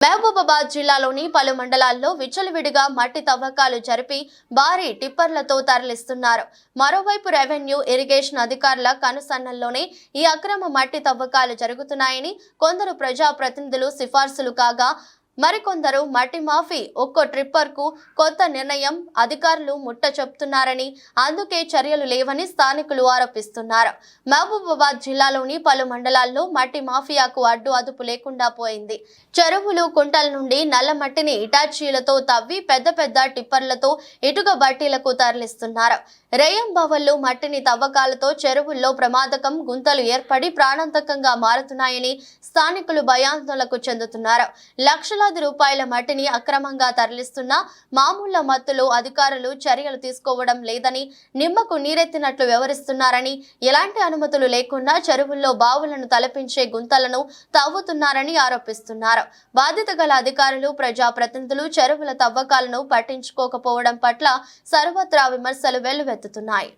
మహబూబాబాద్ జిల్లాలోని పలు మండలాల్లో విచ్చలవిడిగా మట్టి తవ్వకాలు జరిపి భారీ టిప్పర్లతో తరలిస్తున్నారు. మరోవైపు రెవెన్యూ, ఇరిగేషన్ అధికారుల కనుసన్నల్లోనే ఈ అక్రమ మట్టి తవ్వకాలు జరుగుతున్నాయని కొందరు ప్రజాప్రతినిధులు సిఫార్సులు కాగా, మరికొందరు మట్టి మాఫీ ఒక్కో ట్రిప్పర్ కు కొత్త నిర్ణయం అధికారులు ముట్ట చెప్తున్నారని, అందుకే చర్యలు లేవని స్థానికులు ఆరోపిస్తున్నారు. మహబూబాబాద్ జిల్లాలోని పలు మండలాల్లో మట్టి మాఫియాకు అడ్డు అదుపు లేకుండా పోయింది. చెరువులు, కుంటల నుండి నల్ల మట్టిని ఇటాచీలతో తవ్వి పెద్ద పెద్ద టిప్పర్లతో ఇటుక బట్టీలకు తరలిస్తున్నారు. రేయంబవళ్లు మట్టిని తవ్వకాలతో చెరువుల్లో ప్రమాదకం గుంతలు ఏర్పడి ప్రాణాంతకంగా మారుతున్నాయని స్థానికులు భయాందోళనకు చెందుతున్నారు. లక్షలాది రూపాయల మట్టిని అక్రమంగా తరలిస్తున్న మామూళ్ల మత్తులో అధికారులు చర్యలు తీసుకోవడం లేదని, నిమ్మకు నీరెత్తినట్లు వ్యవహరిస్తున్నారని, ఎలాంటి అనుమతులు లేకుండా చెరువుల్లో బావులను తలపించే గుంతలను తవ్వుతున్నారని ఆరోపిస్తున్నారు. బాధ్యత గల అధికారులు, ప్రజాప్రతినిధులు చెరువుల తవ్వకాలను పట్టించుకోకపోవడం పట్ల సర్వత్రా విమర్శలు వెల్లువెత్తుతున్నాయి.